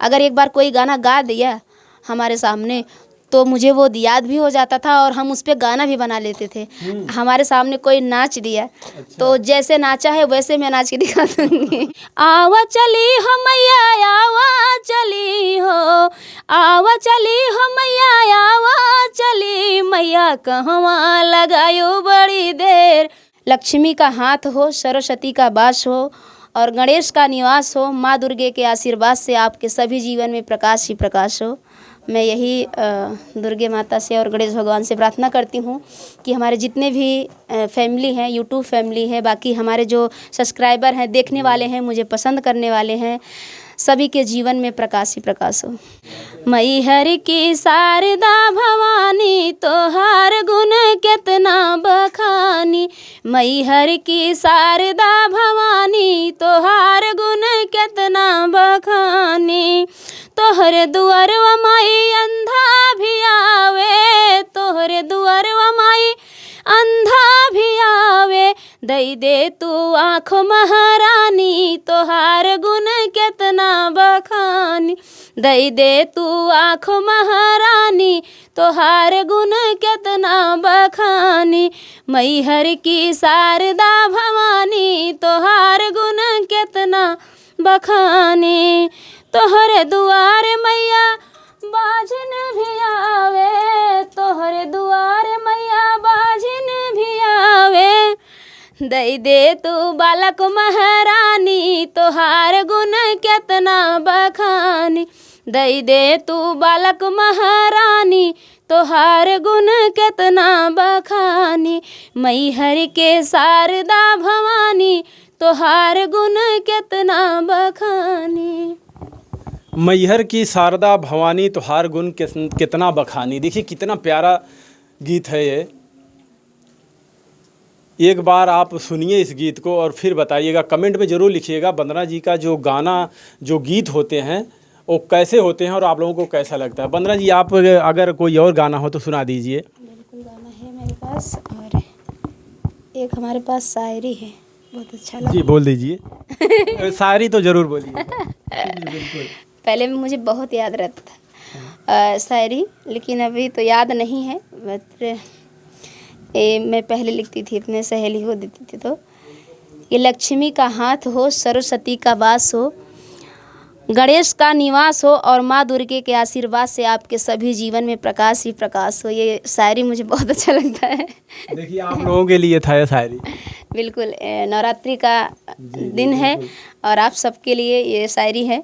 अगर एक बार कोई गाना गा दिया हमारे सामने तो मुझे वो याद भी हो जाता था और हम उस पे गाना भी बना लेते थे। हमारे सामने कोई नाच दिया तो जैसे नाचा है वैसे मैं नाच के दिखा दूँगी। आवा चली हो मैया आवा चली हो, आवा चली हो मैया आवा चली, मैया कहवा लगायो बड़ी देर। लक्ष्मी का हाथ हो, सरस्वती का वास हो और गणेश का निवास हो, माँ दुर्गे के आशीर्वाद से आपके सभी जीवन में प्रकाश ही प्रकाश हो। मैं यही दुर्गे माता से और गणेश भगवान से प्रार्थना करती हूँ कि हमारे जितने भी फैमिली हैं, यूट्यूब फैमिली है, बाकी हमारे जो सब्सक्राइबर हैं, देखने वाले हैं, मुझे पसंद करने वाले हैं, सभी के जीवन में प्रकाश ही प्रकाश हो। मैहर की शारदा भवानी तोहार गुण कितना बखानी, मैहर की शारदा भवानी तोहार गुण कितना बखानी। तोहरे दुआरवा माई अंधा भी आवे, तोहरे दुआरवा माई अंधा भी आवे, दई दे तू आँख महारानी तोहार गुण कितना बखानी, दई दे तू आँख महारानी तोहार गुण कितना बखानी। मैहर की शारदा भवानी तोहार गुण कितना बखानी। तोहरे दुआर मैया बाजिन भी आवे, तोहरे दुआर मैया बाजिन भी आवे, दई दे तू बालक महारानी तोहार गुण कितना बखानी, दई दे तू बालक महारानी तोहार गुण कितना बखानी। मैहर के शारदा भवानी तोहार गुण कितना बखानी। मैहर की शारदा भवानी तोहार गुण कितना बखानी। देखिए कितना प्यारा गीत है ये। एक बार आप सुनिए इस गीत को और फिर बताइएगा, कमेंट में ज़रूर लिखिएगा वंदना जी का जो गाना, जो गीत होते हैं वो कैसे होते हैं और आप लोगों को कैसा लगता है। वंदना जी, आप अगर कोई और गाना हो तो सुना दीजिए। बिल्कुल, गाना है मेरे पास और एक हमारे पास शायरी है, बहुत अच्छा लगा। जी बोल दीजिए। शायरी तो ज़रूर बोलिए। बिल्कुल। पहले में मुझे बहुत याद रहता था शायरी, लेकिन अभी तो याद नहीं है। मैं पहले लिखती थी, अपने सहेली को देती थी। तो ये लक्ष्मी का हाथ हो, सरस्वती का वास हो, गणेश का निवास हो और माँ दुर्गे के आशीर्वाद से आपके सभी जीवन में प्रकाश ही प्रकाश हो। ये शायरी मुझे बहुत अच्छा लगता है। देखिए आप लोगों के लिए था ये शायरी। बिल्कुल, नवरात्रि का दिन है और आप सबके लिए ये शायरी है।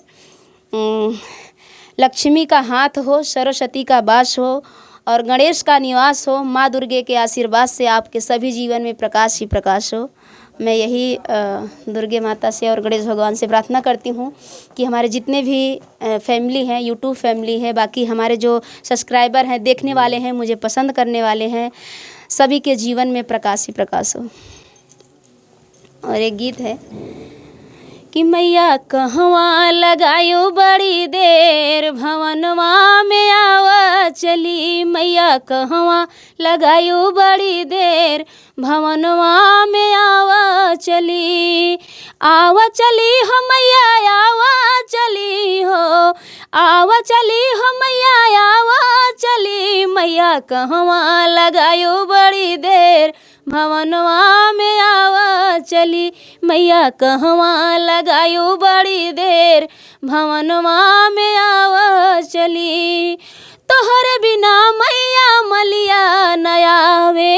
लक्ष्मी का हाथ हो, सरस्वती का वास हो और गणेश का निवास हो, माँ दुर्गे के आशीर्वाद से आपके सभी जीवन में प्रकाश ही प्रकाश हो। मैं यही दुर्गे माता से और गणेश भगवान से प्रार्थना करती हूँ कि हमारे जितने भी फैमिली हैं, यूट्यूब फैमिली है, बाकी हमारे जो सब्सक्राइबर हैं, देखने वाले हैं, मुझे पसंद करने वाले हैं, सभी के जीवन में प्रकाश ही प्रकाश हो। और एक गीत है कि मैया कहवा लगायो बड़ी देर, भवनवा में आवा चली, मैया कहवा लगायो बड़ी देर, भवनवा में आवा चली। आवा चली हो मैया आवा चली हो, आवा चली हो मैया आवा चली, मैया कहवा लगायो बड़ी देर, भवनवा में आवा चली, मैया कहवा लगायो बड़ी देर, भवनवा में आवा चली। तोहरे बिना मैया मलिया न आवे,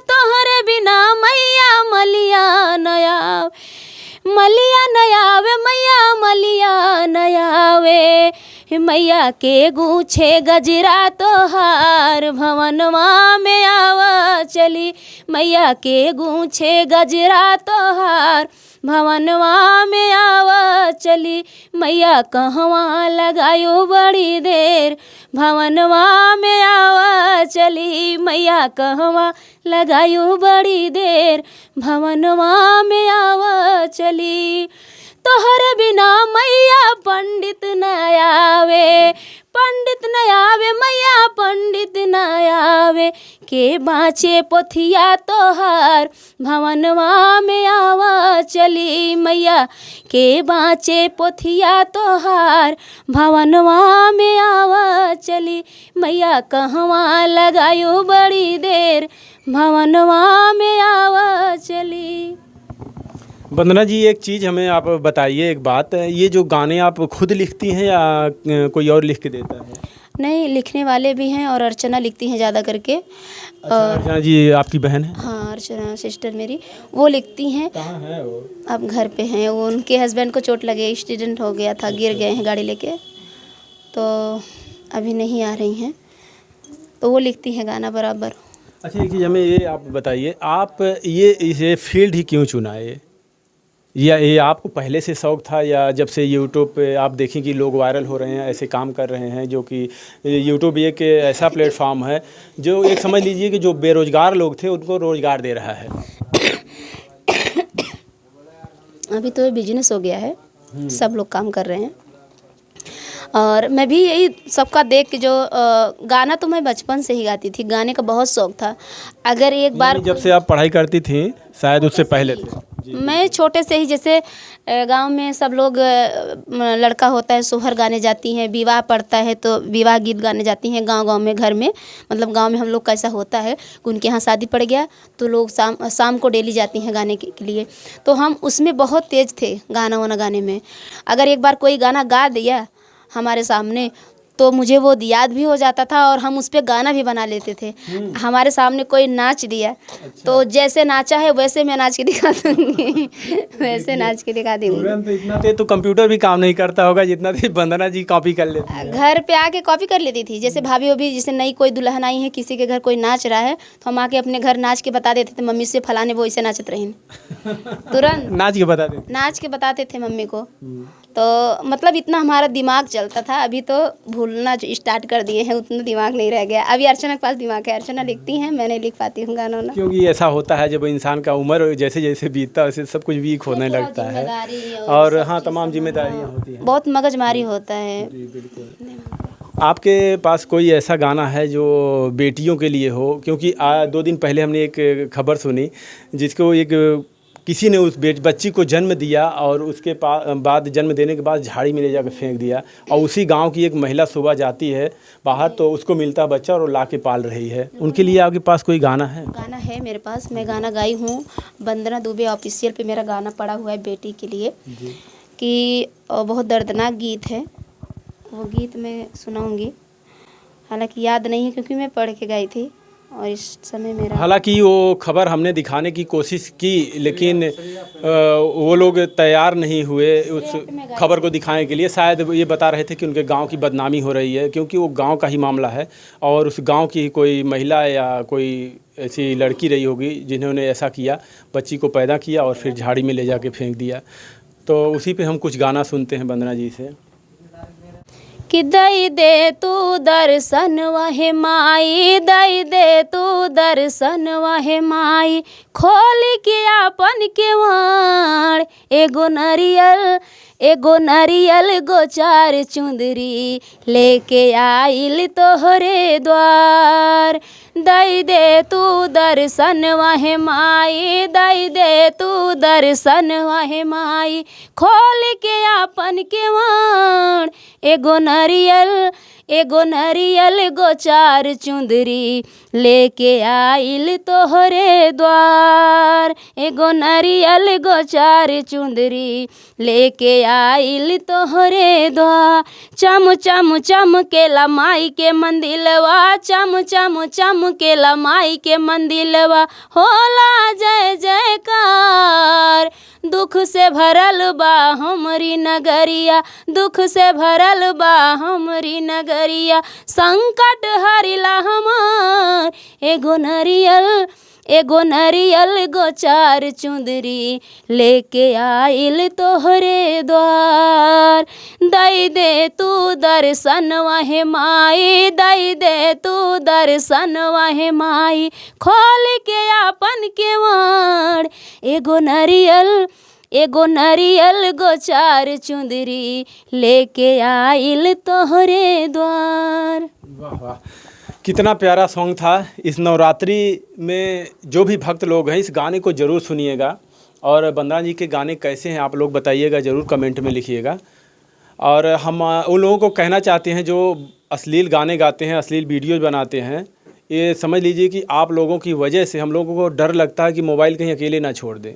तोहरे बिना मैया मलिया न आवे, मलिया न आवे मैया मलिया न आवे, मैया के गूछे गजरा तोहार, भवनवा में आवा चली, मैया के गूछे गजरा तोहार, भवनवा में आवा चली, मैया कहवा लगायो बड़ी देर, भवनवा में आवा चली, मैया कहवा लगायो बड़ी देर, भवनवा में आवा चली। तोहर बिना मैया पंडित न आवे, पंडित न आवे मैया पंडित न आवे, के बाँचे पोथिया तोहार भवनवा में आवा चली मैया, के बाँचे पोथिया तोहार भवनवा में आवा चली मैया, कहवा लगायो बड़ी देर भवनवा में आवा चली। वंदना जी, एक चीज़ हमें आप बताइए, एक बात, ये जो गाने आप खुद लिखती हैं या कोई और लिख के देता है? नहीं, लिखने वाले भी हैं और अर्चना लिखती हैं ज़्यादा करके। अच्छा, अर्चना जी आपकी बहन है? हाँ, अर्चना सिस्टर मेरी, वो लिखती हैं। कहाँ है वो? अब घर पे हैं वो, उनके हस्बैंड को चोट लगे, एक्सीडेंट हो गया था, गिर गए हैं गाड़ी लेके, तो अभी नहीं आ रही हैं, तो वो लिखती हैं गाना बराबर। अच्छा, एक चीज़ हमें ये आप बताइए, आप ये फील्ड ही क्यों चुना है? या ये आपको पहले से शौक़ था, या जब से यूट्यूब पे आप देखें कि लोग वायरल हो रहे हैं, ऐसे काम कर रहे हैं, जो कि यूट्यूब एक ऐसा प्लेटफॉर्म है जो एक समझ लीजिए कि जो बेरोज़गार लोग थे उनको रोज़गार दे रहा है। अभी तो बिजनेस हो गया है, सब लोग काम कर रहे हैं, और मैं भी यही सबका देख के जो गाना तो मैं बचपन से ही गाती थी, गाने का बहुत शौक़ था। अगर एक बार जब से आप पढ़ाई करती थी, शायद उससे पहले थे? मैं छोटे से ही, जैसे गांव में सब लोग लड़का होता है सोहर गाने जाती हैं, विवाह पड़ता है तो विवाह गीत गाने जाती हैं गांव-गांव में, घर में, मतलब गांव में हम लोग का ऐसा होता है कि उनके यहाँ शादी पड़ गया तो लोग शाम को डेली जाती हैं गाने के लिए, तो हम उसमें बहुत तेज़ थे गाना वाना गाने में। अगर एक बार कोई गाना गा दिया हमारे सामने तो मुझे वो याद भी हो जाता था और हम उस पर गाना भी बना लेते थे। हमारे सामने कोई नाच दिया तो जैसे नाचा है वैसे मैं नाच के दिखा दूँगी, वैसे नाच के दिखा दूँगी। तुरंत इतना तो कंप्यूटर भी काम नहीं करता होगा जितना थी वंदना जी कॉपी कर लेती है। घर पे आके कॉपी कर लेती थी, जैसे भाभी भी, जैसे नई कोई दुल्हन आई है, किसी के घर कोई नाच रहा है तो हम आके अपने घर नाच के बता देते थे, मम्मी से फलाने वो ऐसे नाचत रही, तुरंत नाच के बताते थे मम्मी को। तो मतलब इतना हमारा दिमाग चलता था। अभी तो भूलना स्टार्ट कर दिए हैं, उतना दिमाग नहीं रह गया। अभी अर्चना के पास दिमाग है, अर्चना लिखती हैं, मैं नहीं लिख पाती हूँ गाना ना। क्योंकि ऐसा होता है जब इंसान का उम्र जैसे जैसे बीतता है वैसे सब कुछ वीक होने लगता है, और हाँ तमाम जिम्मेदारियाँ होती हैं, बहुत मगजमारी होता है। जी बिल्कुल। आपके पास कोई ऐसा गाना है जो बेटियों के लिए हो? क्योंकि 2 दिन पहले हमने एक खबर सुनी जिसको एक किसी ने उस बच्ची को जन्म दिया और उसके बाद जन्म देने के बाद झाड़ी में ले जाकर फेंक दिया, और उसी गांव की एक महिला सुबह जाती है बाहर तो उसको मिलता बच्चा और वो ला के पाल रही है। उनके लिए आपके पास कोई गाना है? गाना है मेरे पास, मैं गाना गाई हूँ, वंदना दुबे ऑफिशियल पे मेरा गाना पड़ा हुआ है बेटी के लिए, कि बहुत दर्दनाक गीत है, वो गीत मैं सुनाऊँगी। हालांकि याद नहीं है क्योंकि मैं पढ़ के गाई थी और इस समय मेरा, हालांकि वो खबर हमने दिखाने की कोशिश की लेकिन वो लोग तैयार नहीं हुए उस खबर को दिखाने के लिए। शायद ये बता रहे थे कि उनके गांव की बदनामी हो रही है, क्योंकि वो गांव का ही मामला है और उस गांव की ही कोई महिला या कोई ऐसी लड़की रही होगी जिन्होंने ऐसा किया, बच्ची को पैदा किया और फिर झाड़ी में ले जाके फेंक दिया। तो उसी पे हम कुछ गाना सुनते हैं वंदना जी से। कि दई दे तू दर्शन वहे माई, दई दे तू दर्शन वहे माई, खोल के आपन के वाण, एगो नरियल गो 4 चुंदरी लेके आइल तोहरे द्वार। दई दे तू दर्शन वहे माई, दई दे तू दर्शन वहे माई, खोल के आपन के वाण, एगो नरियल गो 4 चुंदरी लेके आइल तोहरे द्वार, एगो नरियल गो 4 चुंदरी लेके आइल तोहरे द्वार। चम चम चमकेला माई के मंदिलवा, चम चम चमकेला माई के मंदिलवा, होला जय जयकार। दुख से भरल बा हमरी नगरिया, दुख से भरल बा हमरी नगरिया, संकट हरिला हमार, एगो नरियल गो 4 चुंदरी लेके आइल तोहरे द्वार। दई दे तू दर्शन वहे माई, दई दे तू दर्शन वहे माई, खोल के आपन के वाण, एगो नरियल गो चार चुंदरी लेके आइल तोहरे द्वार। वाह वाह, कितना प्यारा सॉन्ग था। इस नवरात्रि में जो भी भक्त लोग हैं इस गाने को ज़रूर सुनिएगा। और वंदना जी के गाने कैसे हैं आप लोग बताइएगा, ज़रूर कमेंट में लिखिएगा। और हम उन लोगों को कहना चाहते हैं जो अश्लील गाने गाते हैं, अश्लील वीडियोज़ बनाते हैं, ये समझ लीजिए कि आप लोगों की वजह से हम लोगों को डर लगता है कि मोबाइल कहीं अकेले ना छोड़ दें,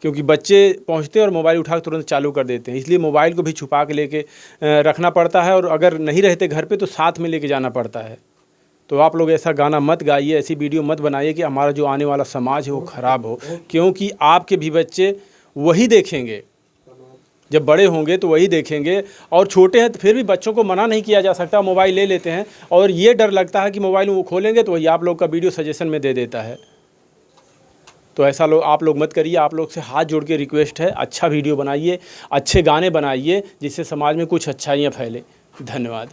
क्योंकि बच्चे पहुंचते हैं और मोबाइल उठा के तुरंत चालू कर देते हैं। इसलिए मोबाइल को भी छुपा के लेके रखना पड़ता है, और अगर नहीं रहते घर पे तो साथ में लेके जाना पड़ता है। तो आप लोग ऐसा गाना मत गाइए, ऐसी वीडियो मत बनाइए कि हमारा जो आने वाला समाज है वो ख़राब हो, क्योंकि आपके भी बच्चे वही देखेंगे, जब बड़े होंगे तो वही देखेंगे। और छोटे हैं तो फिर भी बच्चों को मना नहीं किया जा सकता, मोबाइल ले लेते हैं, और ये डर लगता है कि मोबाइल वो खोलेंगे तो वही आप लोग का वीडियो सजेशन में दे देता है। तो ऐसा आप लोग मत करिए। आप लोग से हाथ जोड़ के रिक्वेस्ट है, अच्छा वीडियो बनाइए, अच्छे गाने बनाइए, जिससे समाज में कुछ अच्छाइयाँ फैले। धन्यवाद।